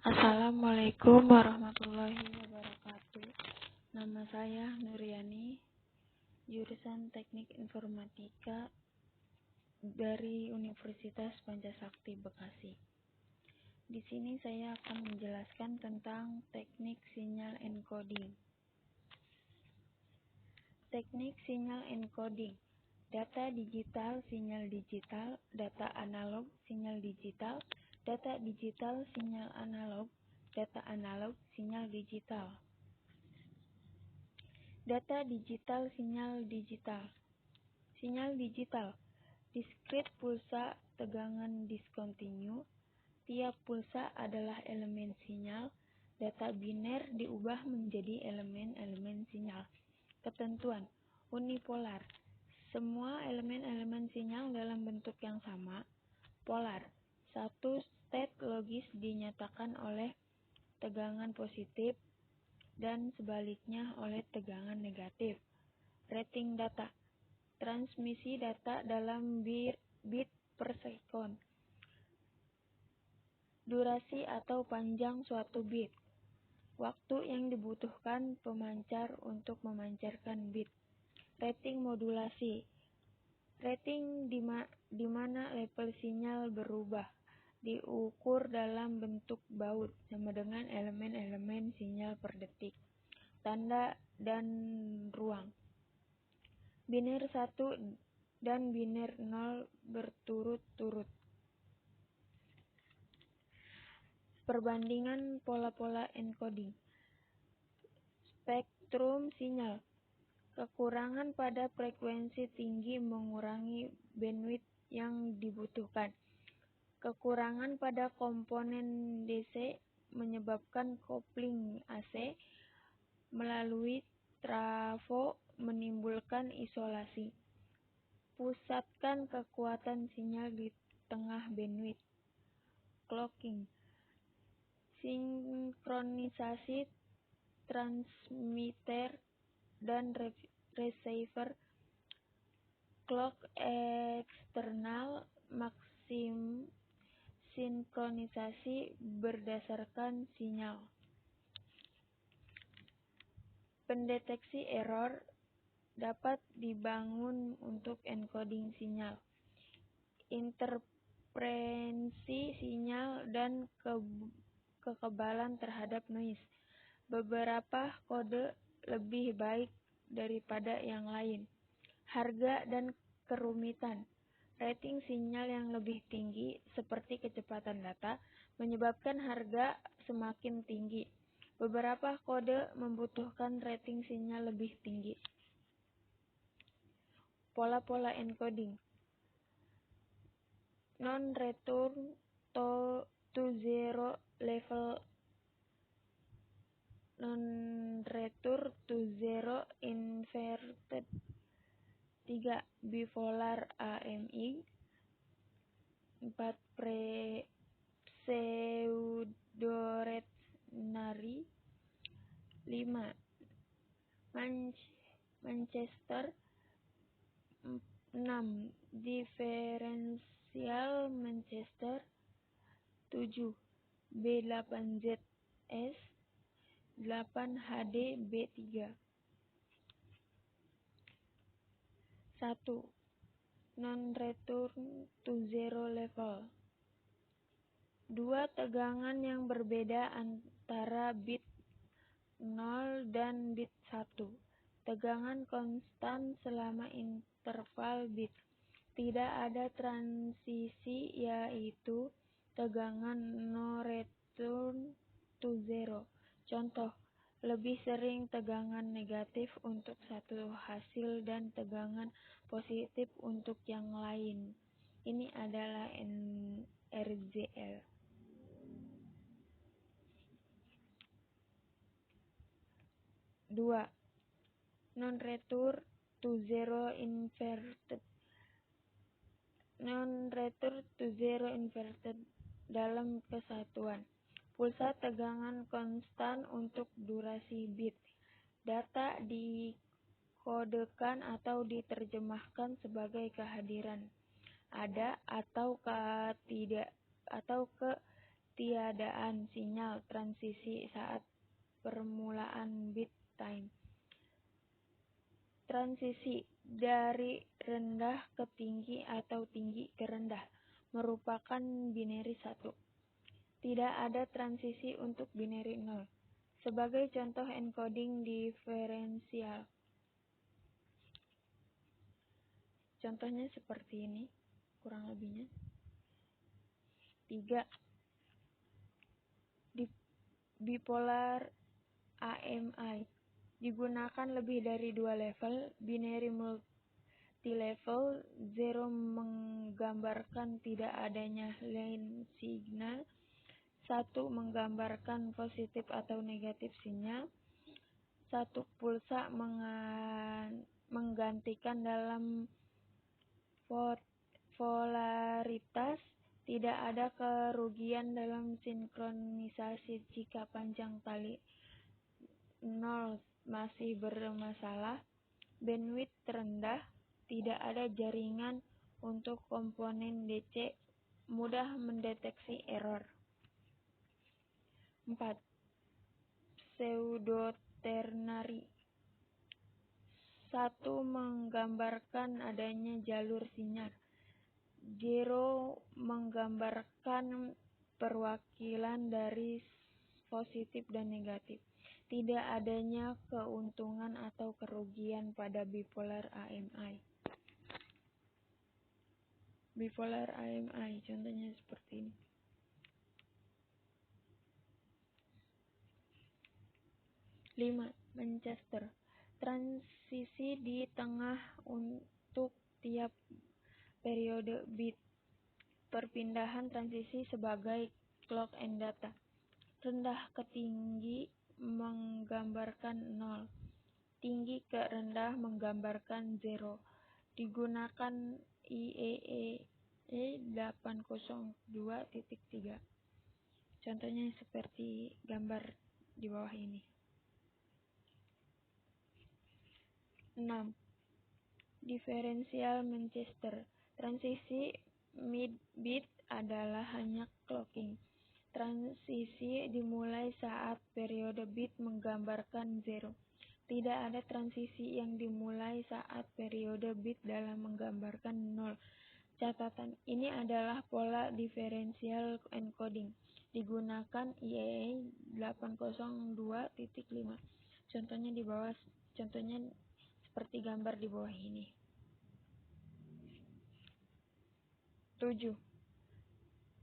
Assalamualaikum warahmatullahi wabarakatuh. Nama saya Nuryani, jurusan Teknik Informatika dari Universitas Pancasakti Bekasi. Di sini saya akan menjelaskan tentang teknik sinyal encoding. Teknik sinyal encoding. Data digital, sinyal digital, data analog, sinyal digital, data digital, sinyal analog, data analog, sinyal digital. Data digital, sinyal digital. Sinyal digital, discrete pulsa tegangan diskontinu. Tiap pulsa adalah elemen sinyal. Data biner diubah menjadi elemen-elemen sinyal. Ketentuan, unipolar. Semua elemen-elemen sinyal dalam bentuk yang sama. Polar, satu state logis dinyatakan oleh tegangan positif dan sebaliknya oleh tegangan negatif. Rating data, transmisi data dalam bit per second. Durasi atau panjang suatu bit. Waktu yang dibutuhkan pemancar untuk memancarkan bit. Rating modulasi. Rating di mana level sinyal berubah. Diukur dalam bentuk baud sama dengan elemen-elemen sinyal per detik. Tanda dan ruang. Biner 1 dan biner 0 berturut-turut. Perbandingan pola-pola encoding. Spektrum sinyal. Kekurangan pada frekuensi tinggi mengurangi bandwidth yang dibutuhkan. Kekurangan pada komponen DC menyebabkan kopling AC melalui trafo menimbulkan isolasi. Pusatkan kekuatan sinyal di tengah bandwidth. Clocking. Sinkronisasi transmitter dan receiver. Clock eksternal maksim sinkronisasi berdasarkan sinyal. Pendeteksi error dapat dibangun untuk encoding sinyal. Interferensi sinyal dan kekebalan terhadap noise. Beberapa kode lebih baik daripada yang lain. Harga dan kerumitan. Rating sinyal yang lebih tinggi, seperti kecepatan data, menyebabkan harga semakin tinggi. Beberapa kode membutuhkan rating sinyal lebih tinggi. Pola-pola encoding. Non-return to zero level. Non-return to zero inverted. 3. Bipolar AMI. 4. Pseudoretnary. 5. Manchester. 6. Diferensial Manchester. 7. B8ZS. 8. HD B3. 1. Non-return to zero level. 2. Tegangan yang berbeda antara bit 0 dan bit 1. Tegangan konstan selama interval bit. Tidak ada transisi, yaitu tegangan no return to zero. Contoh, lebih sering tegangan negatif untuk satu hasil dan tegangan positif untuk yang lain. Ini adalah RZL. 2. Non-return to zero inverted. Non-return to zero inverted dalam kesatuan. Pulsa tegangan konstan untuk durasi bit. Data dikodekan atau diterjemahkan sebagai kehadiran ada atau ketiadaan sinyal transisi saat permulaan bit time. Transisi dari rendah ke tinggi atau tinggi ke rendah merupakan binary 1. Tidak ada transisi untuk binary 0. Sebagai contoh encoding diferensial. Contohnya seperti ini, kurang lebihnya. 3. Bipolar AMI. Digunakan lebih dari 2 level, binary multilevel. 0 menggambarkan tidak adanya line signal. 1 menggambarkan positif atau negatif sinyal. 1 pulsa menggantikan dalam polaritas. Tidak ada kerugian dalam sinkronisasi jika panjang tali 0 masih bermasalah. Bandwidth rendah. Tidak ada jaringan untuk komponen DC. Mudah mendeteksi error. 4. Pseudo-ternary. 1 menggambarkan adanya jalur sinyal. 0 menggambarkan perwakilan dari positif dan negatif. Tidak adanya keuntungan atau kerugian pada bipolar AMI. Bipolar AMI, contohnya seperti ini. 5. Manchester. Transisi di tengah untuk tiap periode bit. Perpindahan transisi sebagai clock and data. Rendah ke tinggi menggambarkan 0. Tinggi ke rendah menggambarkan 0. Digunakan IEEE 802.3. Contohnya seperti gambar di bawah ini. 6. Diferensial Manchester. Transisi mid-bit adalah hanya clocking. Transisi dimulai saat periode bit menggambarkan 0. Tidak ada transisi yang dimulai saat periode bit dalam menggambarkan 0. Catatan, ini adalah pola diferensial encoding. Digunakan IEEE 802.5. Contohnya seperti gambar di bawah ini. 7.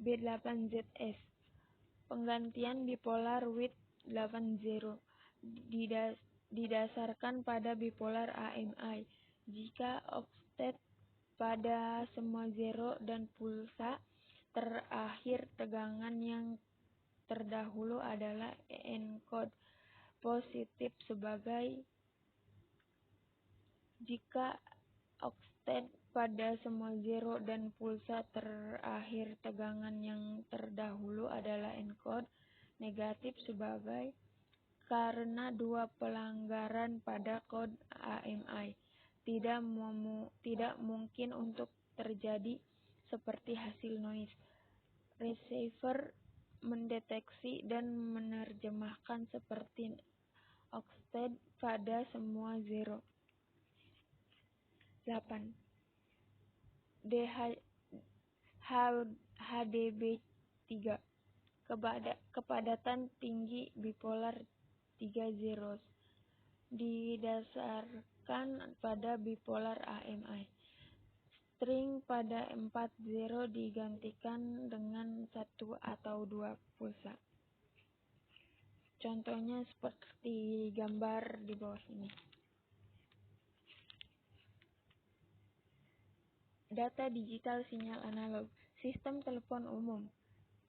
B8ZS. Penggantian bipolar with 80 didasarkan pada bipolar AMI. Jika offset pada semua 0 dan pulsa terakhir tegangan yang terdahulu adalah encode positif sebagai jika offset pada semua 0 dan pulsa terakhir tegangan yang terdahulu adalah encode negatif sebagai karena 2 pelanggaran pada kode AMI tidak mungkin untuk terjadi seperti hasil noise. Receiver mendeteksi dan menerjemahkan seperti offset pada semua 0. 8. HDB3. Kepadatan tinggi bipolar 3 zeros didasarkan pada bipolar AMI. String pada 4 0 digantikan dengan 1 atau 2 pulsa. Contohnya seperti gambar di bawah ini. Data digital sinyal analog. Sistem telepon umum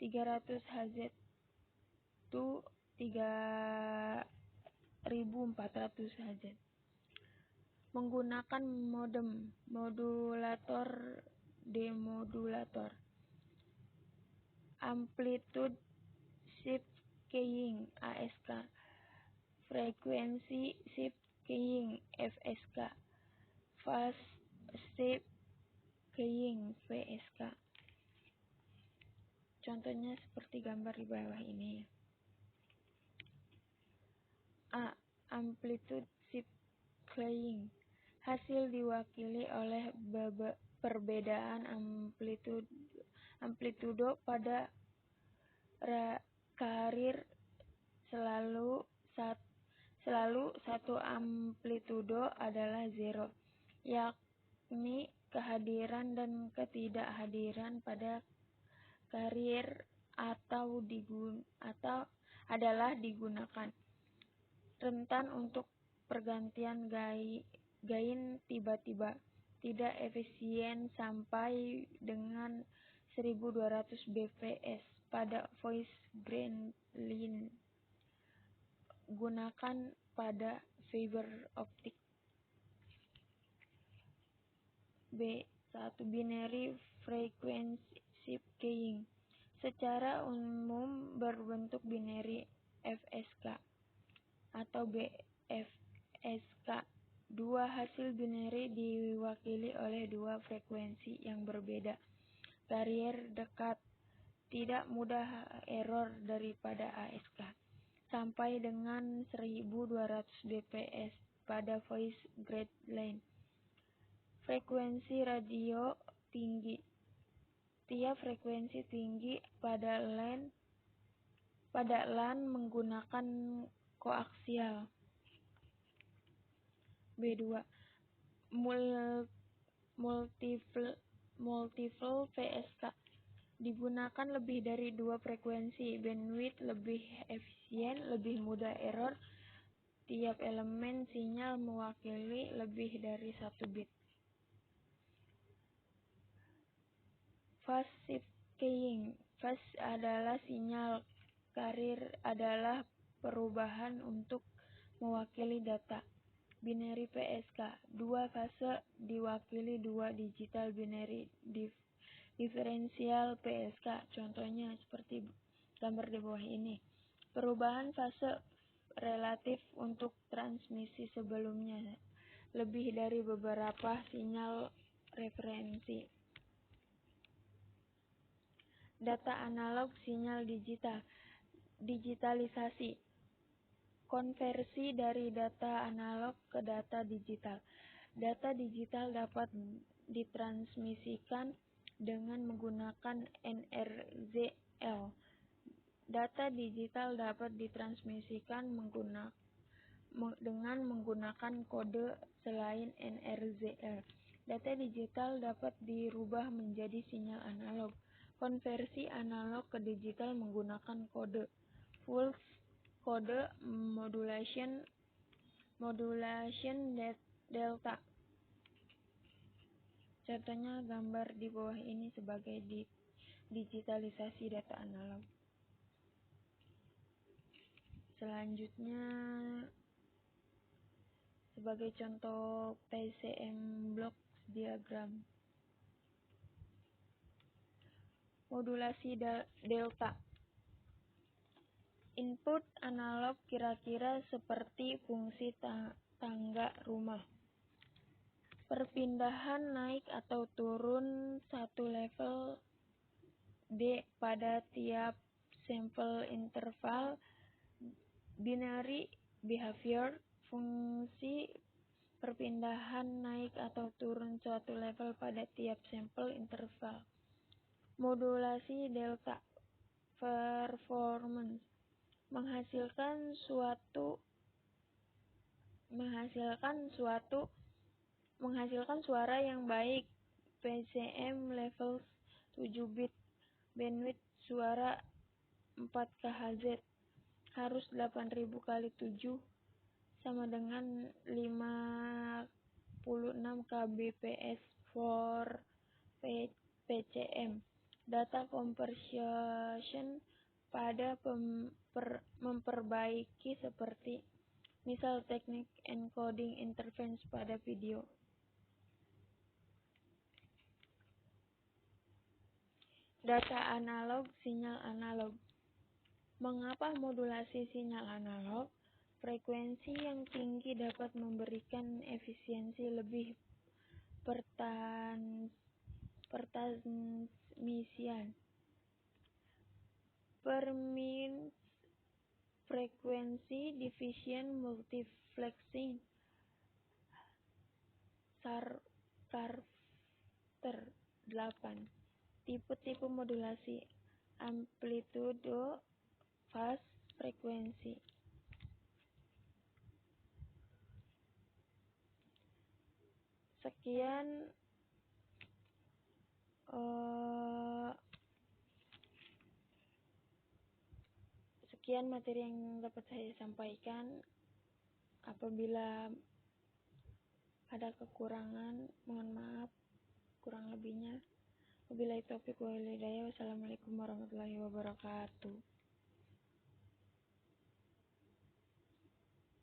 300 Hz to 3400 Hz. Menggunakan modem, modulator, demodulator. Amplitude shift keying ASK. Frekuensi shift keying FSK. Phase shift keying VSK. Contohnya seperti gambar di bawah ini. A. Amplitude shift keying. Hasil diwakili oleh perbedaan amplitudo pada karir selalu satu amplitudo adalah zero, yakni kehadiran dan ketidakhadiran pada karir adalah digunakan. Rentan untuk pergantian gain tiba-tiba, tidak efisien sampai dengan 1200 bps pada voice grain gunakan pada fiber optik. B. 1. Binary frequency shift keying. Secara umum berbentuk binary FSK atau BFSK. Dua hasil binary diwakili oleh dua frekuensi yang berbeda. Karier dekat, tidak mudah error daripada ASK, sampai dengan 1200 bps pada voice grade line. Frekuensi radio tinggi. Tiap frekuensi tinggi pada LAN menggunakan koaksial. B2. Multiple PSK. Digunakan lebih dari dua frekuensi, bandwidth lebih efisien, lebih mudah error. Tiap elemen sinyal mewakili lebih dari 1 bit. Phase shift keying. Phase adalah sinyal, karir adalah perubahan untuk mewakili data. Binary PSK. Dua fase diwakili dua digital binary diferensial PSK. Contohnya seperti gambar di bawah ini. Perubahan fase relatif untuk transmisi sebelumnya lebih dari beberapa sinyal referensi. Data analog sinyal digital. Digitalisasi. Konversi dari data analog ke data digital. Data digital dapat ditransmisikan dengan menggunakan NRZL. Data digital dapat ditransmisikan dengan menggunakan kode selain NRZL. Data digital dapat dirubah menjadi sinyal analog. Konversi analog ke digital menggunakan kode pulse kode modulation delta. Contohnya gambar di bawah ini sebagai digitalisasi data analog. Selanjutnya sebagai contoh PCM block diagram. Modulasi delta. Input analog kira-kira seperti fungsi tangga rumah. Perpindahan naik atau turun satu level D pada tiap sampel interval. Binary behavior. Fungsi perpindahan naik atau turun suatu level pada tiap sampel interval. Modulasi delta. Performance. Menghasilkan suara yang baik. PCM level 7 bit. Bandwidth suara 4 kHz. Harus 8000 kali 7 sama dengan 56 kbps for PCM. Data conversion pada memperbaiki seperti misal teknik encoding interference pada video. Data analog, sinyal analog. Mengapa modulasi sinyal analog? Frekuensi yang tinggi dapat memberikan efisiensi lebih pertransmisian. Permins, frekuensi, division, multiplexing, karakter 8. Tipe-tipe modulasi: amplitudo, fase, frekuensi. Sekian materi yang dapat saya sampaikan. Apabila ada kekurangan, mohon maaf. Kurang lebihnya, wabillahi taufiq wal hidayah. Wassalamualaikum warahmatullahi wabarakatuh.